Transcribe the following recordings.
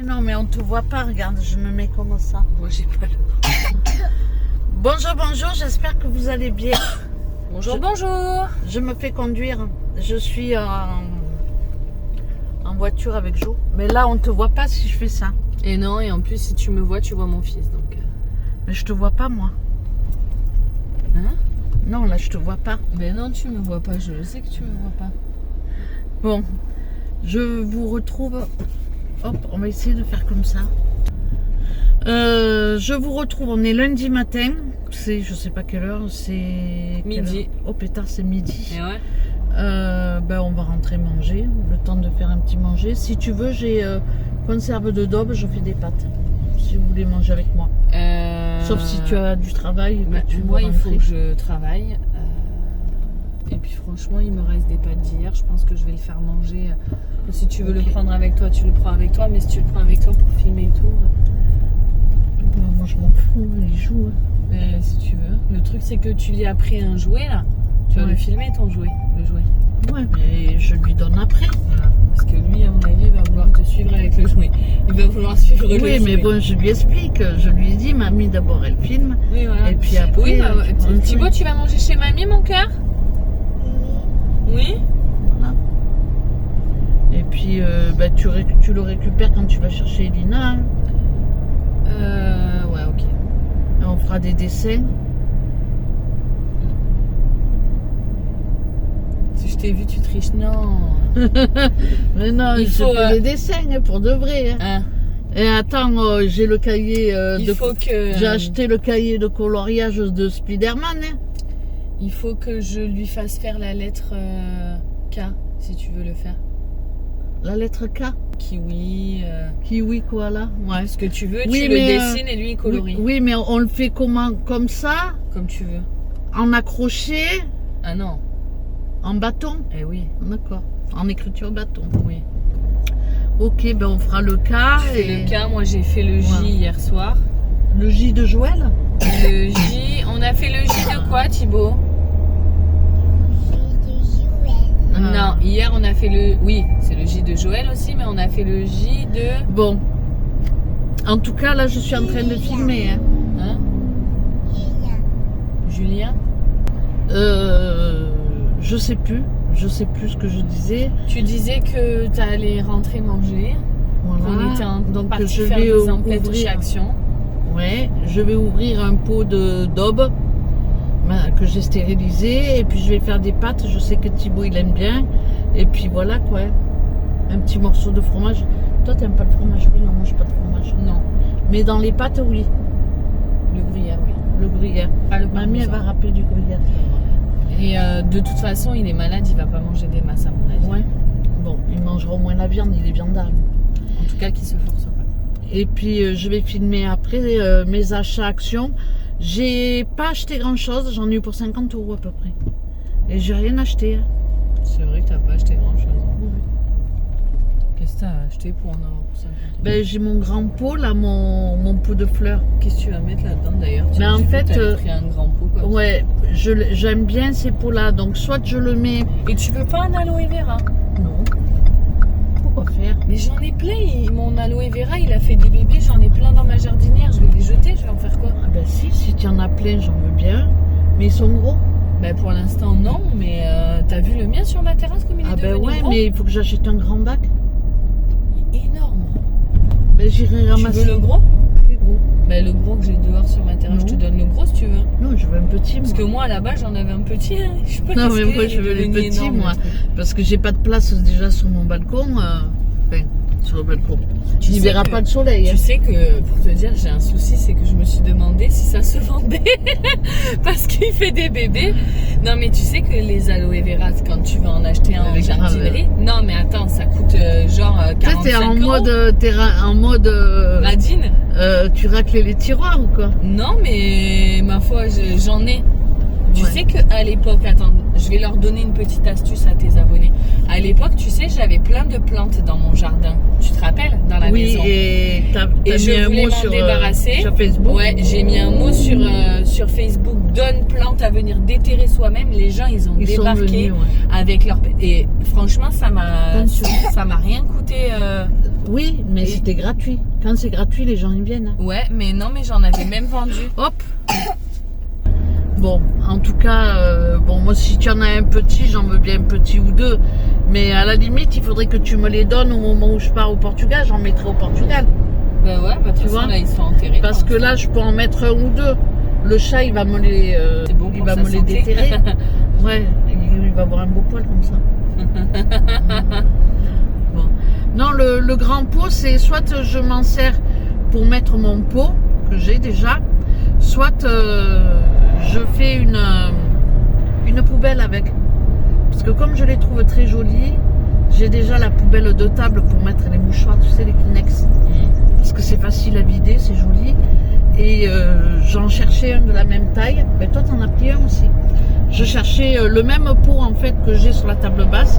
Non mais on te voit pas, regarde, je me mets comme ça. Moi j'ai pas le... Bonjour, j'espère que vous allez bien. Bonjour. Je me fais conduire, je suis en voiture avec Jo. Mais là on te voit pas si je fais ça. Et non, et en plus si tu me vois, tu vois mon fils donc... Mais je te vois pas moi. Hein? Non là je te vois pas. Ben non, tu me vois pas, je sais que tu me vois pas. Bon, je vous retrouve... Hop, on va essayer de faire comme ça. Je vous retrouve, on est lundi matin. C'est, je sais pas quelle heure, c'est... Midi. Oh pétard, c'est midi. Et ouais. Ben, on va rentrer manger, le temps de faire un petit manger. Si tu veux, j'ai conserve de daube, je fais des pâtes. Si vous voulez manger avec moi. Sauf si tu as du travail. Et que tu moi, veux il faut rentrer. que je travaille. Et puis franchement, il me reste des pâtes d'hier. Je pense que je vais le faire manger. Si tu veux le prendre avec toi, tu le prends avec toi. Mais si tu le prends avec toi pour filmer et tout... Moi, je m'en fous, il joue. Mais si tu veux. Le truc, c'est que tu lui as pris un jouet, là. Tu vas le filmer, ton jouet, le jouet. Ouais, mais je lui donne après. Voilà. Parce que lui, à mon avis, il va vouloir te suivre avec le jouet. Il va vouloir suivre le jouet. Oui, mais bon, je lui explique. Je lui ai dit, mamie, d'abord, elle filme. Oui, voilà. Et puis après... Oui, Thibaut, tu vas manger chez mamie, mon cœur? Oui. Voilà. Et puis, bah, tu le récupères quand tu vas chercher Elina. Ouais, ok. Et on fera des dessins. Si je t'ai vu, tu triches, non. Mais non, Il je faut, fais des dessins pour de vrai. Hein. Et attends, j'ai le cahier Faut que... J'ai acheté le cahier de coloriage de Spider-Man. Hein. Il faut que je lui fasse faire la lettre K, si tu veux le faire. La lettre K. Kiwi. Kiwi, quoi, là. Ouais. Ce que tu veux, Oui, tu le mais, dessines et lui il colorie. Oui, mais on le fait comment? Comme ça? Comme tu veux. En accroché? Ah non. En bâton? Eh oui. D'accord. En écriture bâton. Oui. Ok, ben on fera le K. Tu fais le K, moi j'ai fait le J hier soir. Le J de Joël? Le J, on a fait le J de quoi, Thibaut? Non, hier on a fait le... Oui, c'est le J de Joël aussi, mais on a fait le J de... Bon. En tout cas, là, je suis en train de filmer. Hein. Hein? Julien? Je sais plus. Je sais plus ce que je disais. Tu disais que tu allais rentrer manger. Voilà. On était en Donc partie je faire vais des emplettes ouvrir. chez Action. Ouais, je vais ouvrir un pot de daube que j'ai stérilisé et puis je vais faire des pâtes. Je sais que Thibaut il aime bien. Et puis voilà quoi. Un petit morceau de fromage. Toi t'aimes pas le fromage? Oui, non, mange pas de fromage. Non. Mais dans les pâtes, oui. Le gruyère, oui. Le gruyère. Pas le Mamie, elle va parmesan. rappeler du gruyère. Et de toute façon, il est malade, il va pas manger des masses à mon avis. Ouais. Bon, il mangera au moins la viande, il est viandard. En tout cas, qu'il se force pas. Et puis je vais filmer après mes achats Action. J'ai pas acheté grand chose, j'en ai eu pour 50 € à peu près. Et j'ai rien acheté. C'est vrai que t'as pas acheté grand chose. Qu'est-ce que t'as acheté pour en avoir pour 50 €? Ben, j'ai mon grand pot là, mon pot de fleurs. Qu'est-ce que tu vas mettre là-dedans d'ailleurs? Mais en fait, t'avais pris un grand pot comme ouais, j'aime bien ces pots là. Donc soit je le mets. Et tu veux pas un aloe vera? Non. Pourquoi faire? Mais j'en ai plein, mon aloe vera il a fait des bébés, j'en ai plein dans ma jardinière, je vais les jeter, je vais en faire quoi? Ah ben si tu en as plein, j'en veux bien. Mais ils sont gros. Ben pour l'instant non, mais t'as vu le mien sur ma terrasse comme il est Ah ben devenu ouais, gros? mais il faut que j'achète un grand bac. Il est énorme. Ben j'irai ramasser. Tu veux le gros? Plus gros. Ben le gros que j'ai dehors sur ma terrasse, Non. je te donne le gros si tu veux. Non, je veux un petit moi. Parce que moi là-bas j'en avais un petit, hein. Je sais pas Non, qu'est-ce mais que moi c'est, je veux il est les devenu petits énorme, moi. le truc. Parce que j'ai pas de place déjà sur mon balcon. Enfin, sur le balcon. Tu n'y sais verras que- pas de soleil. Tu sais que, pour te dire, j'ai un souci, c'est que je me suis demandé si ça se vendait parce qu'il fait des bébés. Non, mais tu sais que les aloe vera, quand tu vas en acheter un en Avec jardinerie, non, mais attends, ça coûte genre Tu sais, 45 t'es en €. mode, Nadine? tu raclais les tiroirs ou quoi? Non, mais ma foi, j'en ai. Tu Ouais. sais qu'à l'époque, attends, je vais leur donner une petite astuce à tes abonnés. À l'époque, tu sais, j'avais plein de plantes dans mon jardin. Tu te rappelles? Dans la Oui, maison. et t'as Et mis je un voulais mot m'en débarrasser. sur Facebook. Ouais, j'ai mis un mot sur Facebook. Donne plante à venir déterrer soi-même. Les gens, ils ont Ils sont débarqué venus, ouais. avec leur... Et franchement, ça m'a rien coûté. Oui, mais c'était gratuit. Quand c'est gratuit, les gens y viennent. Ouais, mais non, mais j'en avais même vendu. Hop. Bon, en tout cas, bon, moi, si tu en as un petit, j'en veux bien un petit ou deux. Mais à la limite, il faudrait que tu me les donnes au moment où je pars au Portugal. J'en mettrai au Portugal. Bah ouais, bah, de toute façon, là, ils sont enterrés. Parce que là, je peux en mettre un ou deux. Le chat, il va me les, il va me les déterrer. Ouais, il va avoir un beau poil comme ça. Bon. Non, le grand pot, c'est soit je m'en sers pour mettre mon pot, que j'ai déjà, soit je fais une poubelle avec. Parce que comme je les trouve très jolies, j'ai déjà la poubelle de table pour mettre les mouchoirs, tu sais, les Kleenex. Parce que c'est facile à vider, c'est joli. Et j'en cherchais un de la même taille. Ben, toi, t'en as pris un aussi. Je cherchais le même pot en fait que j'ai sur la table basse.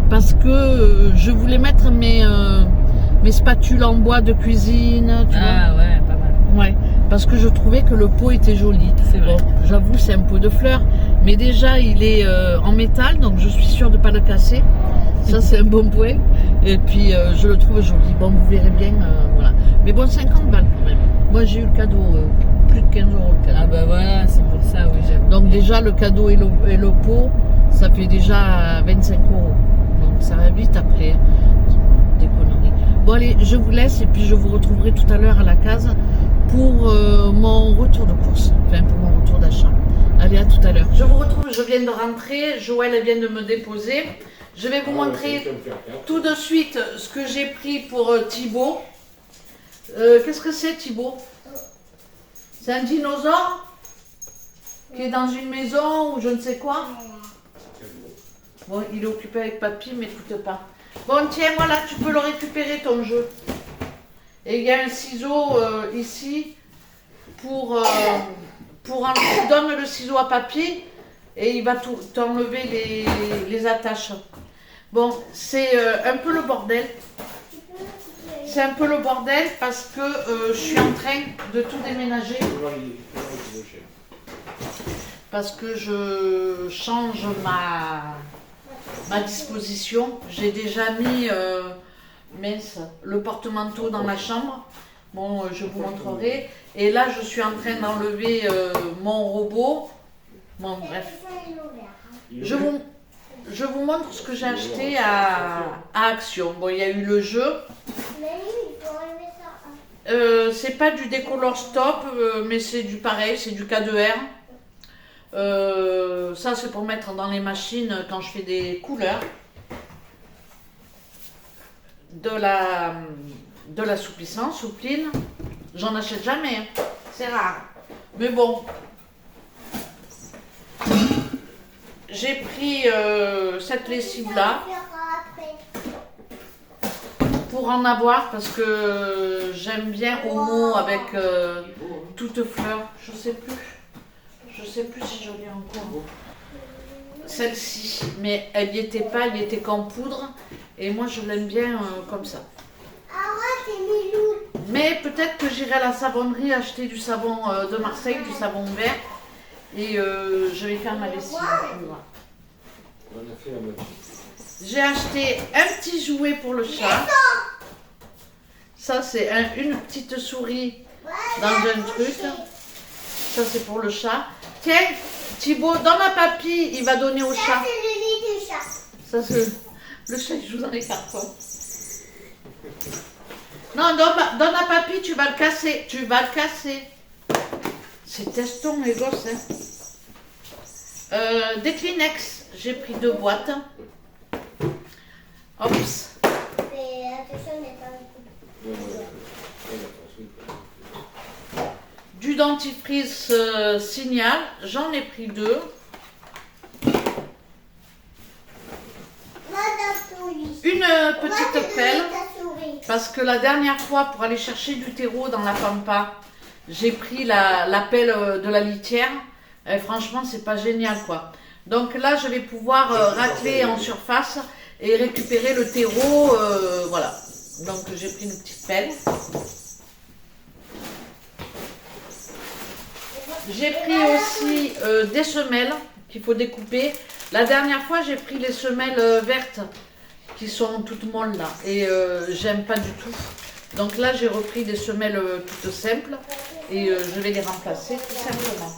Parce que je voulais mettre mes spatules en bois de cuisine. Tu vois. Ouais, pas mal. Ouais, parce que je trouvais que le pot était joli. C'est vrai. Bon, j'avoue, c'est un pot de fleurs. Mais déjà, il est en métal, donc je suis sûre de ne pas le casser. Ça, c'est un bon point. Et puis, je le trouve joli. Bon, vous verrez bien. Voilà. Mais bon, 50 balles quand même. Moi, j'ai eu le cadeau, plus de 15 € le cadeau. Ah bah voilà, c'est pour ça, oui, j'aime. Donc déjà, le cadeau et le pot, ça fait déjà 25 €. Donc ça va vite après. Des conneries. Bon, allez, je vous laisse et puis je vous retrouverai tout à l'heure à la case pour mon retour de course. Enfin, pour mon retour d'achat. Allez, à tout à l'heure. Je vous retrouve, je viens de rentrer. Joël vient de me déposer. Je vais vous montrer tout de suite ce que j'ai pris pour Thibaut. Qu'est-ce que c'est, Thibaut? C'est un dinosaure qui est dans une maison ou je ne sais quoi. Bon, il est occupé avec papy, mais m'écoute pas. Bon, tiens, voilà, tu peux le récupérer ton jeu. Et il y a un ciseau ici pour tu donnes le ciseau à papy et il va t'enlever les attaches. Bon, c'est un peu le bordel. C'est un peu le bordel parce que je suis en train de tout déménager. Parce que je change ma disposition. J'ai déjà mis le porte-manteau dans la chambre. Bon, je vous montrerai. Et là, je suis en train d'enlever mon robot. Bon, bref. Je vous montre ce que j'ai acheté à Action. Bon, il y a eu le jeu. C'est pas du Décolor Stop, mais c'est du pareil, c'est du K2R. Ça, c'est pour mettre dans les machines quand je fais des couleurs. De l'assouplissant, soupline. J'en achète jamais, hein. C'est rare. Mais bon. J'ai pris cette lessive-là pour en avoir parce que j'aime bien Omo avec toutes fleurs. Je sais plus si j'en ai encore. Celle-ci, mais elle n'y était pas, elle n'y était qu'en poudre. Et moi, je l'aime bien comme ça. Mais peut-être que j'irai à la savonnerie acheter du savon de Marseille, du savon vert. Et je vais faire ma lessive. J'ai acheté un petit jouet pour le chat. Ça, c'est une petite souris dans un truc. Ça, c'est pour le chat. Tiens, Thibaut, donne à papy, il va donner au chat. Ça, c'est le lit du chat. Ça, c'est le chat, il joue dans les cartons. Non, donne à papy, tu vas le casser. Tu vas le casser. C'est teston, les gosses. Hein. Des Kleenex, j'ai pris 2 boîtes. Oups. Mais attention, n'est pas Du dentifrice Signal, j'en ai pris 2. Une petite pelle, parce que la dernière fois, pour aller chercher du terreau dans la pampa, j'ai pris la pelle de la litière. Et franchement, c'est pas génial, quoi. Donc là, je vais pouvoir racler en surface et récupérer le terreau. Voilà. Donc j'ai pris une petite pelle. J'ai pris aussi des semelles qu'il faut découper. La dernière fois, j'ai pris les semelles vertes qui sont toutes molles là. Et j'aime pas du tout. Donc là, j'ai repris des semelles toutes simples. Et je vais les remplacer tout simplement.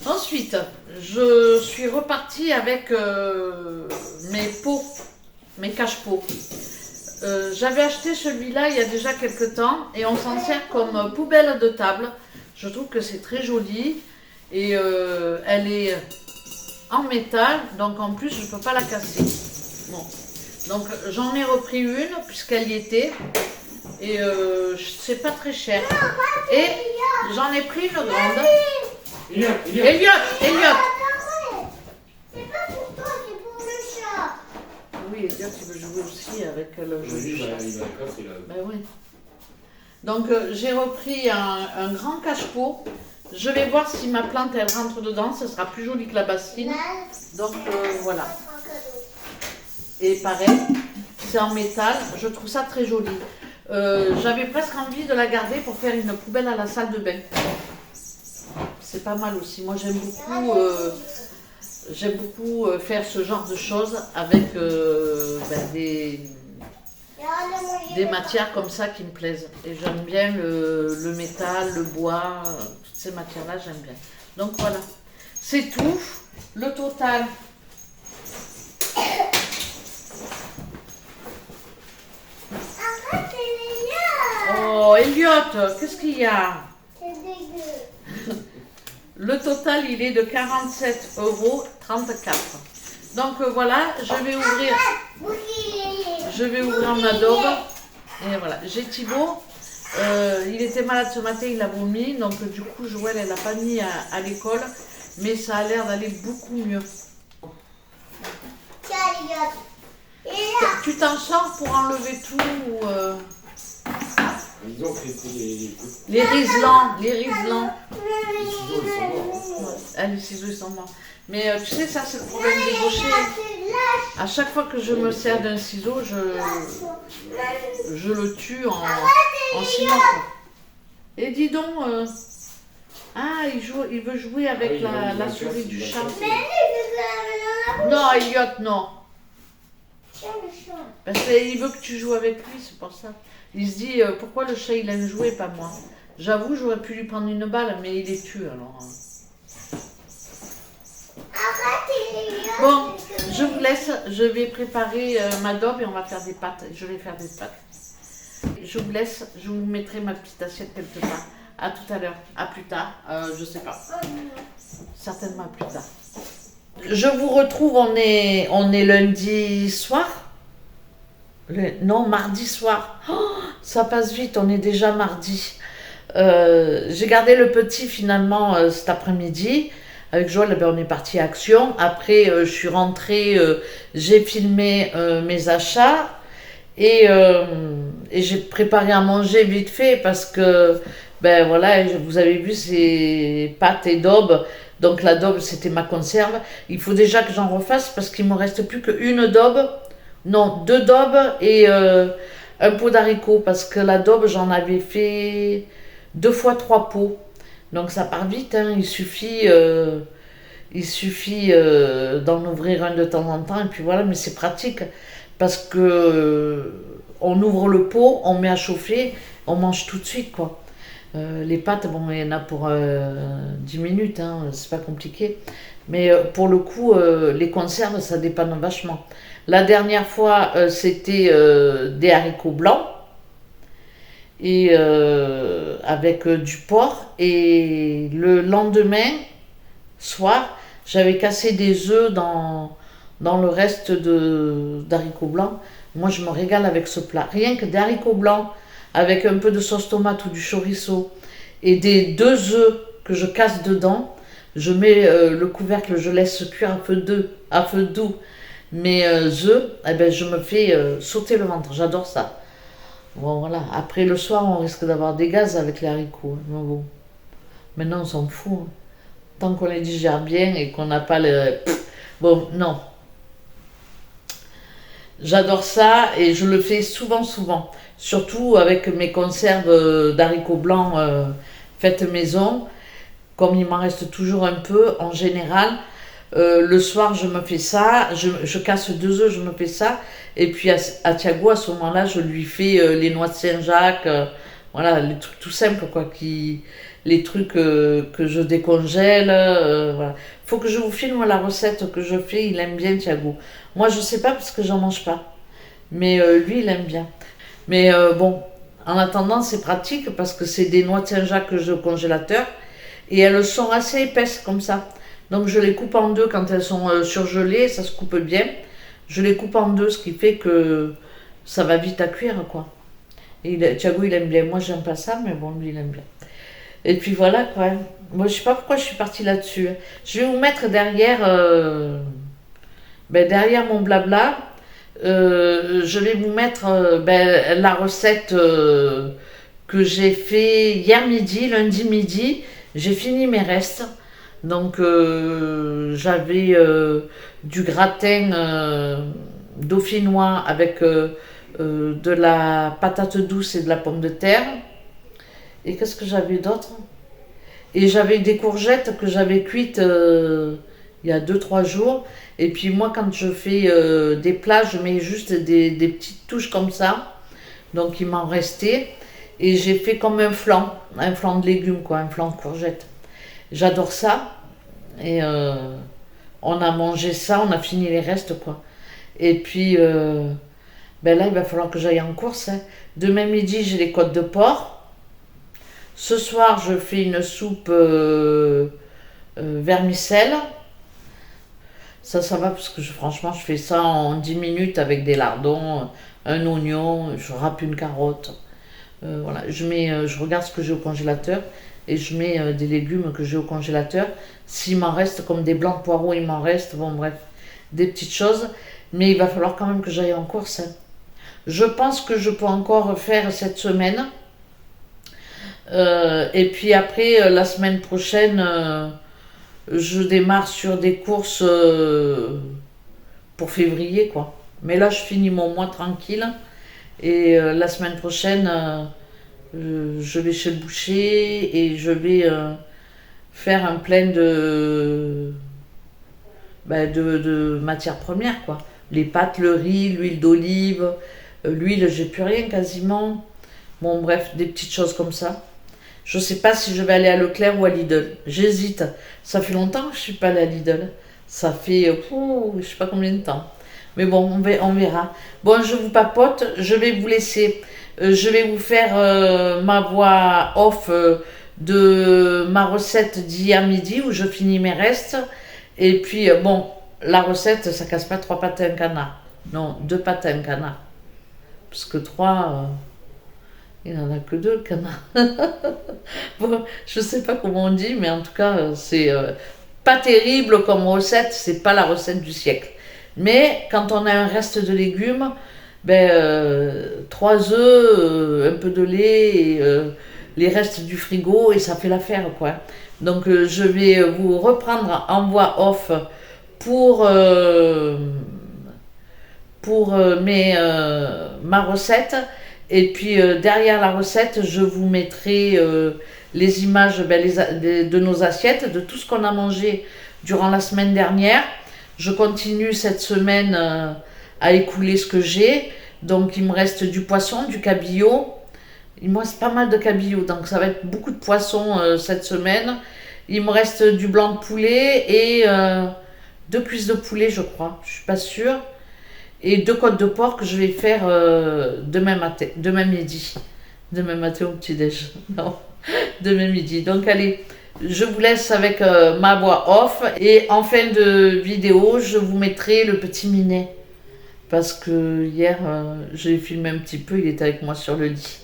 Ensuite, je suis repartie avec mes pots, mes cache-pots. J'avais acheté celui-là il y a déjà quelques temps et on s'en sert comme poubelle de table. Je trouve que c'est très joli et elle est en métal, donc en plus je ne peux pas la casser. Bon. Donc j'en ai repris une puisqu'elle y était et c'est pas très cher. Et j'en ai pris une grande. Elliot. C'est pas pour toi, c'est pour le chat. Oui, Elliot, il veut jouer aussi avec le jeu du chat. Ben oui. Donc j'ai repris un grand cache-pot. Je vais voir si ma plante elle rentre dedans. Ce sera plus joli que la bassine. Donc voilà. Et pareil, c'est en métal. Je trouve ça très joli. J'avais presque envie de la garder pour faire une poubelle à la salle de bain. C'est pas mal aussi. Moi j'aime beaucoup faire ce genre de choses avec des matières comme ça qui me plaisent. Et j'aime bien le métal, le bois, toutes ces matières-là, j'aime bien. Donc voilà, c'est tout. Le total. Oh, Elliot, qu'est-ce qu'il y a? C'est dégueu. Le total, il est de 47,34 €. Donc voilà, je vais ouvrir ma daube. Et voilà, j'ai Thibaut. Il était malade ce matin, il a vomi. Donc du coup, Joël, elle l'a pas mis à l'école. Mais ça a l'air d'aller beaucoup mieux. Tiens, Elliot. Et là, Tu t'en sors pour enlever tout ou, les riselants. Ah, les ciseaux, ils sont morts. Mais tu sais, ça, c'est le problème des gauchers. À chaque fois que je me sers d'un ciseau, je le tue en ciment. Et dis donc, il veut jouer avec la souris du chat. Non, Elliot, non. Parce qu'il veut que tu joues avec lui, c'est pour ça. Il se dit, pourquoi le chat il aime jouer, pas moi. J'avoue, j'aurais pu lui prendre une balle, mais il est tue alors. Bon, je vous laisse, je vais préparer ma daube et on va faire des pâtes. Je vais faire des pâtes. Je vous laisse, je vous mettrai ma petite assiette quelque part. À tout à l'heure, à plus tard, je sais pas. Certainement à plus tard. Je vous retrouve, on est lundi soir. Non, mardi soir. Oh, ça passe vite, on est déjà mardi. J'ai gardé le petit finalement cet après-midi. Avec Joël, on est parti à Action. Après, je suis rentrée, j'ai filmé mes achats et j'ai préparé à manger vite fait parce que, ben voilà, vous avez vu, c'est pâtes et daube. Donc la daube, c'était ma conserve. Il faut déjà que j'en refasse parce qu'il ne me reste plus qu'une daube. Non, 2 daubes et un pot d'haricots parce que la daube, j'en avais fait 2 fois 3 pots. Donc ça part vite, hein. Il suffit d'en ouvrir un de temps en temps et puis voilà, mais c'est pratique parce que on ouvre le pot, on met à chauffer, on mange tout de suite quoi. Les pâtes, bon, il y en a pour 10 minutes, hein, c'est pas compliqué. Mais pour le coup, les conserves, ça dépanne vachement. La dernière fois, c'était des haricots blancs et avec du porc. Et le lendemain, soir, j'avais cassé des œufs dans le reste d'haricots blancs. Moi, je me régale avec ce plat. Rien que des haricots blancs avec un peu de sauce tomate ou du chorizo et des 2 œufs que je casse dedans. Je mets le couvercle, je laisse cuire à feu doux mes œufs, eh ben, je me fais sauter le ventre. J'adore ça. Bon, voilà. Après, le soir, on risque d'avoir des gaz avec les haricots. Hein. Bon. Maintenant, on s'en fout. Hein. Tant qu'on les digère bien et qu'on n'a pas le... Bon, non. J'adore ça et je le fais souvent. Surtout avec mes conserves d'haricots blancs faites maison. Comme il m'en reste toujours un peu, en général, Le soir, je me fais ça. Je casse 2 œufs, je me fais ça. Et puis à Thiago, à ce moment-là, je lui fais les noix de Saint-Jacques. Voilà, les trucs tout simples, quoi. Les trucs que je décongèle. Voilà. Faut que je vous filme la recette que je fais. Il aime bien, Thiago. Moi, je sais pas parce que j'en mange pas. Mais lui, il aime bien. Mais bon, en attendant, c'est pratique parce que c'est des noix de Saint-Jacques que j'ai au congélateur. Et elles sont assez épaisses comme ça. Donc je les coupe en deux quand elles sont surgelées, ça se coupe bien. Je les coupe en deux, ce qui fait que ça va vite à cuire, quoi. Et Thiago, il aime bien. Moi, j'aime pas ça, mais bon, lui, il aime bien. Et puis voilà, quoi. Moi, je sais pas pourquoi je suis partie là-dessus. Je vais vous mettre derrière, derrière mon blabla. Je vais vous mettre la recette que j'ai fait hier midi, lundi midi. J'ai fini mes restes. Donc j'avais du gratin dauphinois avec de la patate douce et de la pomme de terre. Et qu'est-ce que j'avais d'autre? Et j'avais des courgettes que j'avais cuites il y a 2-3 jours. Et puis moi, quand je fais des plats, je mets juste des petites touches comme ça. Donc il m'en restait. Et j'ai fait comme un flan de légumes, quoi, un flan de courgettes. J'adore ça. Et on a mangé ça, on a fini les restes, quoi. Et puis là, il va falloir que j'aille en course. Hein. Demain midi, j'ai les côtes de porc. Ce soir, je fais une soupe vermicelle. Ça va parce que franchement, je fais ça en 10 minutes avec des lardons, un oignon, je râpe une carotte. Voilà, je regarde ce que j'ai au congélateur et je mets des légumes que j'ai au congélateur. S'il m'en reste, comme des blancs de poireaux, il m'en reste, bon bref, des petites choses. Mais il va falloir quand même que j'aille en course. Hein. Je pense que je peux encore faire cette semaine. Et puis après, la semaine prochaine, je démarre sur des courses pour février, quoi. Mais là, je finis mon mois tranquille. Et la semaine prochaine, je vais chez le boucher et je vais faire un plein de matières premières, quoi. Les pâtes, le riz, l'huile d'olive, l'huile, j'ai plus rien quasiment. Bon, bref, des petites choses comme ça. Je sais pas si je vais aller à Leclerc ou à Lidl. J'hésite. Ça fait longtemps que je suis pas allée à Lidl. Ça fait, je sais pas combien de temps. Mais bon, on verra. Bon, je vous papote. Je vais vous laisser. Je vais vous faire ma voix off de ma recette d'hier midi où je finis mes restes. Et puis, bon, la recette, ça casse pas 3 pâtes à un canard. Non, 2 pâtes à un canard. Parce que 3... il n'en a que 2, le canard. Bon, je sais pas comment on dit, mais en tout cas, c'est pas terrible comme recette. C'est pas la recette du siècle. Mais quand on a un reste de légumes, 3 œufs, un peu de lait, et, les restes du frigo, et ça fait l'affaire, quoi. Donc, je vais vous reprendre en voix off pour ma recette. Et puis derrière la recette, je vous mettrai les images de nos assiettes, de tout ce qu'on a mangé durant la semaine dernière. Je continue cette semaine à écouler ce que j'ai. Donc il me reste du poisson, du cabillaud. Il me reste pas mal de cabillaud, donc ça va être beaucoup de poisson cette semaine. Il me reste du blanc de poulet et 2 cuisses de poulet, je crois. Je suis pas sûre. Et 2 côtes de porc que je vais faire demain midi. Demain matin au petit-déj. Non, demain midi. Donc allez, je vous laisse avec ma voix off. Et en fin de vidéo, je vous mettrai le petit Minet. Parce que hier, j'ai filmé un petit peu, il était avec moi sur le lit.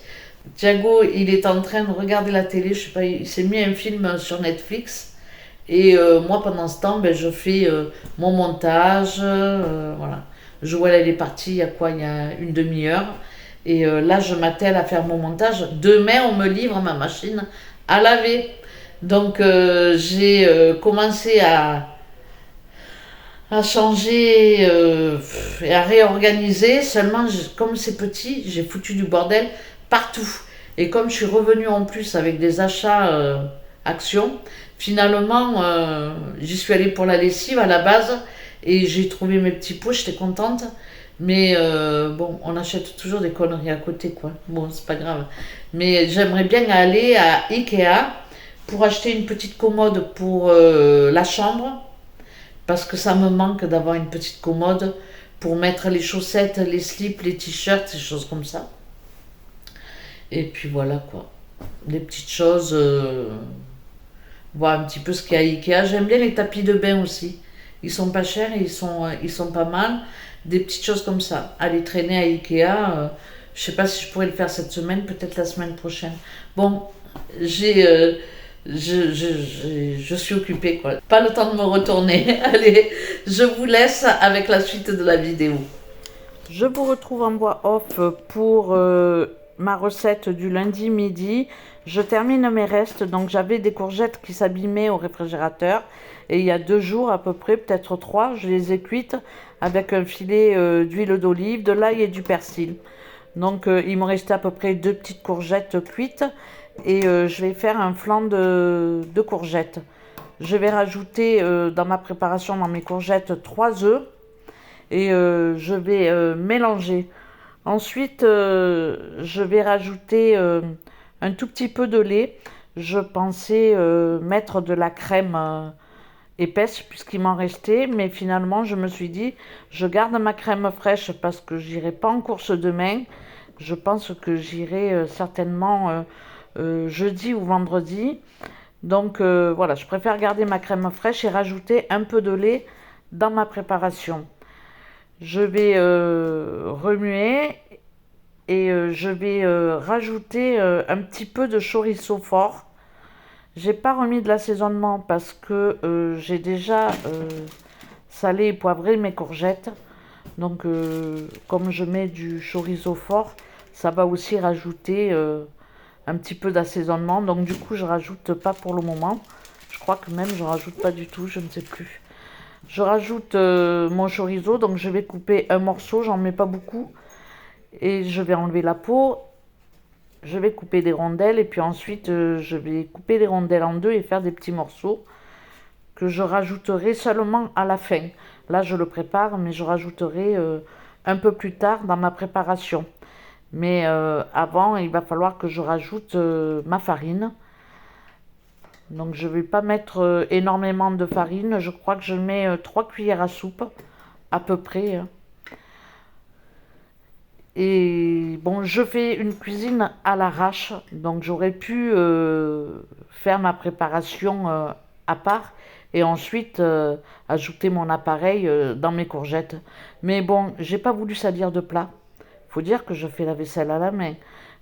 Thiago, il est en train de regarder la télé, je sais pas, il s'est mis un film sur Netflix. Et moi, pendant ce temps, je fais mon montage. Voilà. Joël, elle est partie il y a une demi-heure. Et là, je m'attelle à faire mon montage. Demain, on me livre ma machine à laver. Donc, j'ai commencé à changer et à réorganiser. Seulement, comme c'est petit, j'ai foutu du bordel partout. Et comme je suis revenue en plus avec des achats Action. Finalement, j'y suis allée pour la lessive à la base et j'ai trouvé mes petits pots, j'étais contente. Mais bon, on achète toujours des conneries à côté, quoi. Bon, c'est pas grave. Mais j'aimerais bien aller à Ikea pour acheter une petite commode pour la chambre. Parce que ça me manque d'avoir une petite commode pour mettre les chaussettes, les slips, les t-shirts, ces choses comme ça. Et puis voilà, quoi. Des petites choses... voir un petit peu ce qu'il y a à Ikea. J'aime bien les tapis de bain aussi. Ils sont pas chers et ils sont pas mal. Des petites choses comme ça. Aller traîner à Ikea, je sais pas si je pourrais le faire cette semaine, peut-être la semaine prochaine. Bon, je suis occupée, quoi. Pas le temps de me retourner. Allez, je vous laisse avec la suite de la vidéo. Je vous retrouve en voix off pour ma recette du lundi midi. Je termine mes restes, donc j'avais des courgettes qui s'abîmaient au réfrigérateur et il y a 2 jours à peu près, peut-être 3, je les ai cuites avec un filet d'huile d'olive, de l'ail et du persil. Donc il me restait à peu près 2 petites courgettes cuites et je vais faire un flan de courgettes. Je vais rajouter dans ma préparation, dans mes courgettes, 3 œufs et je vais mélanger. Ensuite, je vais rajouter un tout petit peu de lait. Je pensais mettre de la crème épaisse puisqu'il m'en restait, mais finalement je me suis dit je garde ma crème fraîche parce que j'irai pas en course demain. Je pense que j'irai certainement jeudi ou vendredi. Donc voilà, je préfère garder ma crème fraîche et rajouter un peu de lait dans ma préparation. Je vais remuer et je vais rajouter un petit peu de chorizo fort. J'ai pas remis de l'assaisonnement parce que j'ai déjà salé et poivré mes courgettes. Donc comme je mets du chorizo fort, ça va aussi rajouter un petit peu d'assaisonnement. Donc du coup je rajoute pas pour le moment. Je crois que même je rajoute pas du tout, je ne sais plus. Je rajoute mon chorizo, donc je vais couper un morceau, j'en mets pas beaucoup. Et je vais enlever la peau. Je vais couper des rondelles et puis ensuite je vais couper les rondelles en 2 et faire des petits morceaux que je rajouterai seulement à la fin. Là je le prépare mais je rajouterai un peu plus tard dans ma préparation. Mais avant il va falloir que je rajoute ma farine. Donc je ne vais pas mettre énormément de farine. Je crois que je mets 3 cuillères à soupe à peu près. Et bon, je fais une cuisine à l'arrache, donc j'aurais pu faire ma préparation à part et ensuite ajouter mon appareil dans mes courgettes. Mais bon, j'ai pas voulu salir de plat. Faut dire que je fais la vaisselle à la main.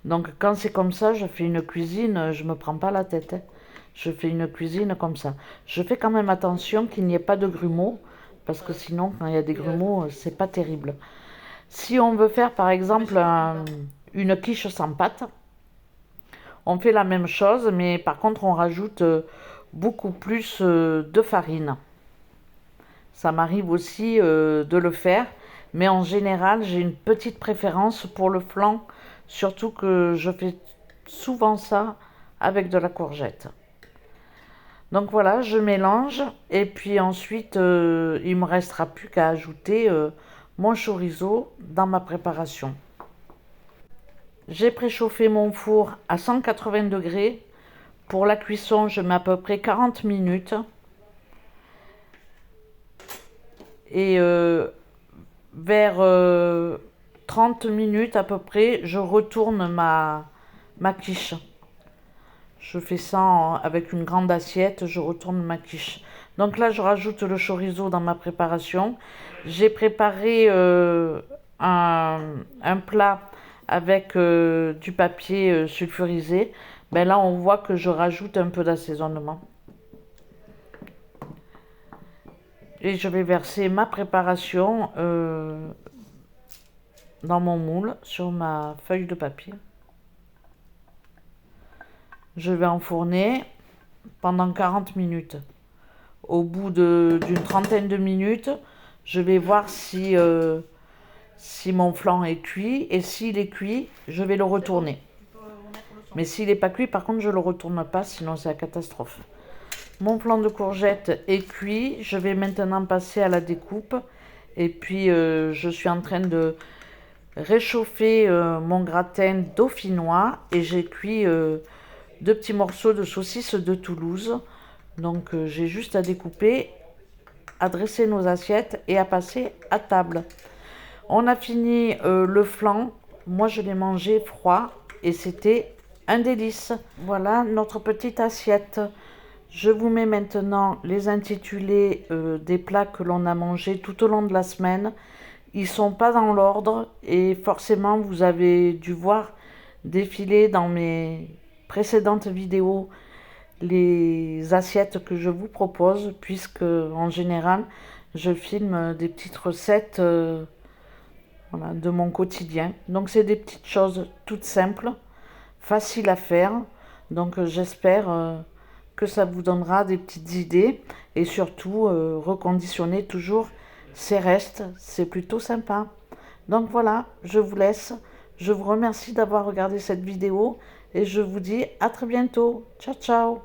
Donc quand c'est comme ça, je fais une cuisine, je me prends pas la tête. Hein. Je fais une cuisine comme ça. Je fais quand même attention qu'il n'y ait pas de grumeaux, parce que sinon, quand il y a des grumeaux, c'est pas terrible. Si on veut faire par exemple une quiche sans pâte, on fait la même chose, mais par contre on rajoute beaucoup plus de farine. Ça m'arrive aussi de le faire, mais en général j'ai une petite préférence pour le flan, surtout que je fais souvent ça avec de la courgette. Donc voilà, je mélange et puis ensuite il me restera plus qu'à ajouter mon chorizo dans ma préparation. J'ai préchauffé mon four à 180 degrés. Pour la cuisson, je mets à peu près 40 minutes. Et vers 30 minutes à peu près, je retourne ma quiche. Je fais ça avec une grande assiette, je retourne ma quiche. Donc là, je rajoute le chorizo dans ma préparation. J'ai préparé un plat avec du papier sulfurisé. Ben là, on voit que je rajoute un peu d'assaisonnement. Et je vais verser ma préparation dans mon moule sur ma feuille de papier. Je vais enfourner pendant 40 minutes. Au bout d'une trentaine de minutes, je vais voir si mon flan est cuit. Et s'il est cuit, je vais le retourner. Mais s'il n'est pas cuit, par contre, je ne le retourne pas, sinon c'est la catastrophe. Mon flan de courgette est cuit. Je vais maintenant passer à la découpe. Et puis, je suis en train de réchauffer mon gratin dauphinois. Et j'ai cuit 2 petits morceaux de saucisse de Toulouse. Donc, j'ai juste à découper, à dresser nos assiettes et à passer à table. On a fini le flan. Moi, je l'ai mangé froid et c'était un délice. Voilà notre petite assiette. Je vous mets maintenant les intitulés des plats que l'on a mangés tout au long de la semaine. Ils ne sont pas dans l'ordre et forcément vous avez dû voir défiler dans mes précédentes vidéos les assiettes que je vous propose, puisque en général je filme des petites recettes voilà, de mon quotidien. Donc c'est des petites choses toutes simples, faciles à faire. Donc j'espère que ça vous donnera des petites idées et surtout reconditionner toujours ces restes, c'est plutôt sympa. Donc voilà, je vous laisse. Je vous remercie d'avoir regardé cette vidéo et je vous dis à très bientôt. Ciao, ciao.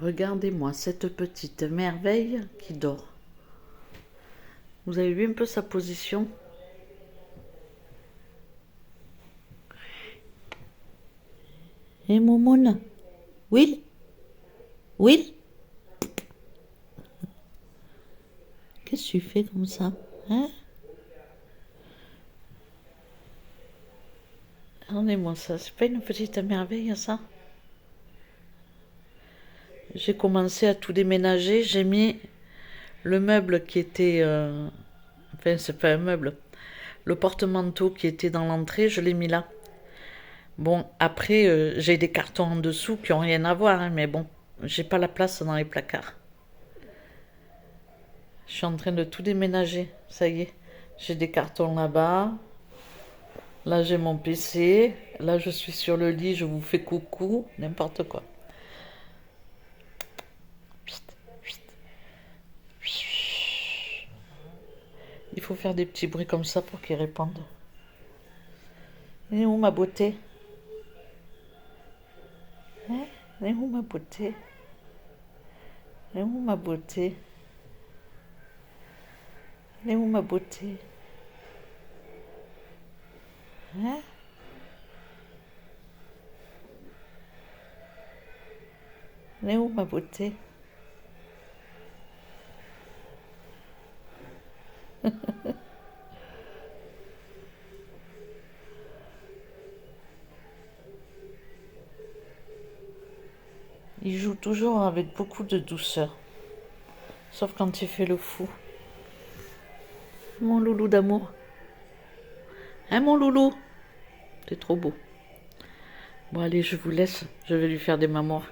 Regardez-moi cette petite merveille qui dort. Vous avez vu un peu sa position? Et Momoun? Will? Will? Qu'est-ce que tu fais comme ça? Hein? Regardez-moi ça, c'est pas une petite merveille ça? J'ai commencé à tout déménager, j'ai mis le meuble qui était... enfin, c'est pas un meuble. Le porte-manteau qui était dans l'entrée, je l'ai mis là. Bon, après, j'ai des cartons en dessous qui n'ont rien à voir, hein, mais bon, j'ai pas la place dans les placards. Je suis en train de tout déménager, ça y est. J'ai des cartons là-bas. Là, j'ai mon PC. Là, je suis sur le lit, je vous fais coucou, n'importe quoi. Il faut faire des petits bruits comme ça pour qu'ils répondent. Elle est où ma beauté? Hein? Elle est où ma beauté? Elle est où ma beauté? Elle est où ma beauté? Hein? Elle est où ma beauté? Il joue toujours avec beaucoup de douceur. Sauf quand il fait le fou. Mon loulou d'amour. Hein, mon loulou? T'es trop beau. Bon, allez, je vous laisse. Je vais lui faire des mamoires.